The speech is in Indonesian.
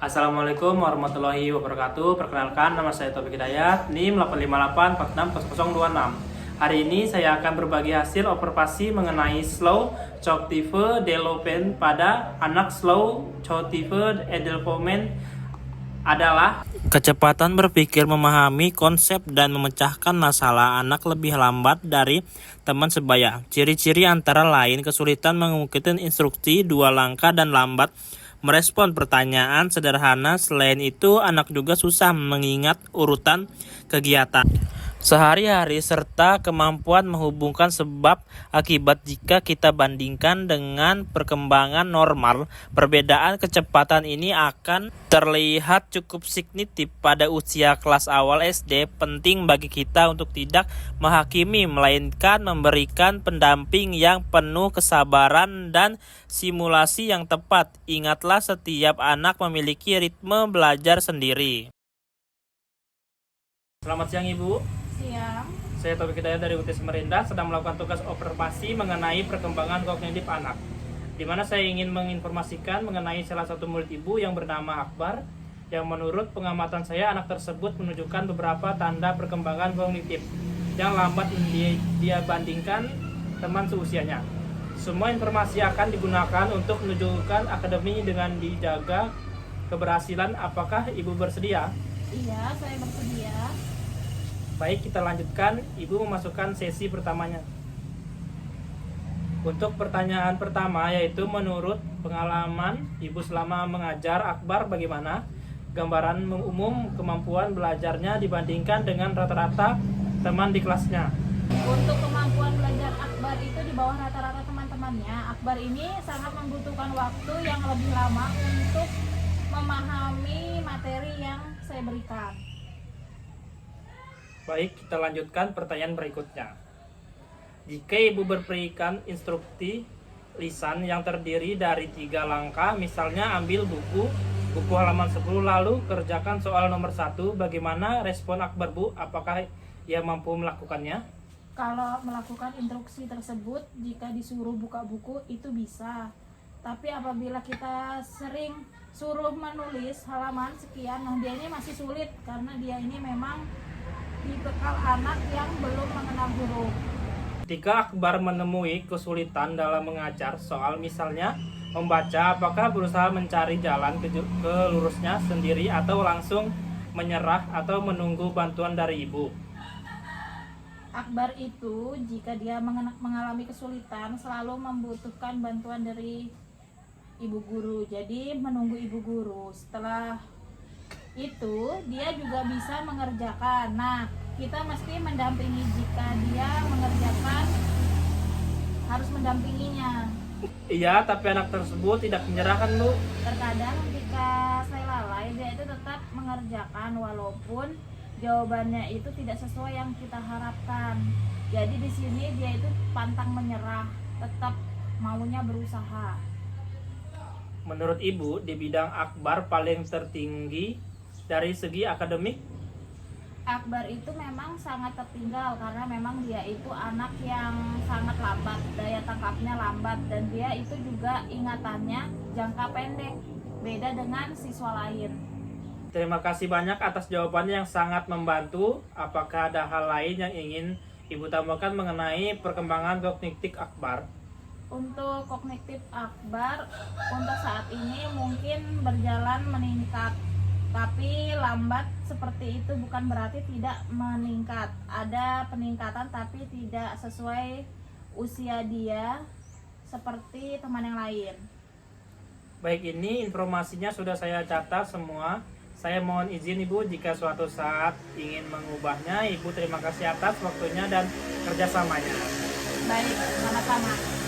Assalamualaikum warahmatullahi wabarakatuh. Perkenalkan, nama saya Taufik Hidayat, NIM 858460026. Hari ini saya akan berbagi hasil observasi mengenai slow cognitive development pada anak. Slow cognitive development adalah kecepatan berpikir, memahami konsep, dan memecahkan masalah anak lebih lambat dari teman sebaya. Ciri-ciri antara lain kesulitan mengikuti instruksi, dua langkah, dan lambat merespon pertanyaan sederhana. Selain itu, anak juga susah mengingat urutan kegiatan sehari-hari serta kemampuan menghubungkan sebab akibat. Jika kita bandingkan dengan perkembangan normal, perbedaan kecepatan ini akan terlihat cukup signifikan pada usia kelas awal SD. Penting bagi kita untuk tidak menghakimi, melainkan memberikan pendamping yang penuh kesabaran dan simulasi yang tepat. Ingatlah, setiap anak memiliki ritme belajar sendiri. Selamat siang, Ibu. Siang. Saya Taufik Hidayat dari UT Samarinda sedang melakukan tugas observasi mengenai perkembangan kognitif anak, di mana saya ingin menginformasikan mengenai salah satu murid Ibu yang bernama Akbar, yang menurut pengamatan saya anak tersebut menunjukkan beberapa tanda perkembangan kognitif yang lambat dia bandingkan teman seusianya. Semua informasi akan digunakan untuk menunjukkan akademi dengan dijaga keberhasilan. Apakah Ibu bersedia? Iya, saya bersedia. Baik, kita lanjutkan. Ibu memasukkan sesi pertamanya. Untuk pertanyaan pertama, yaitu menurut pengalaman Ibu selama mengajar Akbar, bagaimana gambaran umum kemampuan belajarnya dibandingkan dengan rata-rata teman di kelasnya? Untuk kemampuan belajar Akbar itu di bawah rata-rata teman-temannya. Akbar ini sangat membutuhkan waktu yang lebih lama untuk memahami materi yang saya berikan. Baik, kita lanjutkan pertanyaan berikutnya. Jika Ibu berikan instruksi lisan yang terdiri dari 3 langkah, misalnya ambil buku halaman 10 lalu kerjakan soal nomor 1, bagaimana respon Akbar, Bu? Apakah ia mampu melakukannya? Kalau melakukan instruksi tersebut, jika disuruh buka buku itu bisa. Tapi apabila kita sering suruh menulis halaman sekian, nah dia ini masih sulit karena dia ini memang tipikal anak yang belum mengenal huruf. Ketika Akbar menemui kesulitan dalam mengajar soal misalnya membaca, apakah berusaha mencari jalan ke lurusnya sendiri atau langsung menyerah atau menunggu bantuan dari Ibu? Akbar itu jika dia mengalami kesulitan selalu membutuhkan bantuan dari ibu guru. Jadi menunggu ibu guru. Setelah itu dia juga bisa mengerjakan. Nah, kita mesti mendampingi. Jika dia mengerjakan, harus mendampinginya. Iya, tapi anak tersebut tidak menyerahkan, Bu. Terkadang jika saya lalai, dia itu tetap mengerjakan walaupun jawabannya itu tidak sesuai yang kita harapkan. Jadi di sini dia itu pantang menyerah, tetap maunya berusaha. Menurut Ibu, di bidang Akbar paling tertinggi dari segi akademik? Akbar itu memang sangat tertinggal karena memang dia itu anak yang sangat lambat, daya tangkapnya lambat, dan dia itu juga ingatannya jangka pendek, beda dengan siswa lain. Terima kasih banyak atas jawabannya yang sangat membantu. Apakah ada hal lain yang ingin Ibu tambahkan mengenai perkembangan kognitif Akbar? Untuk kognitif Akbar untuk saat ini mungkin berjalan meningkat, tapi lambat seperti itu bukan berarti tidak meningkat. Ada peningkatan tapi tidak sesuai usia dia seperti teman yang lain. Baik, ini informasinya sudah saya catat semua. Saya mohon izin Ibu jika suatu saat ingin mengubahnya. Ibu terima kasih atas waktunya dan kerjasamanya. Baik, sama-sama.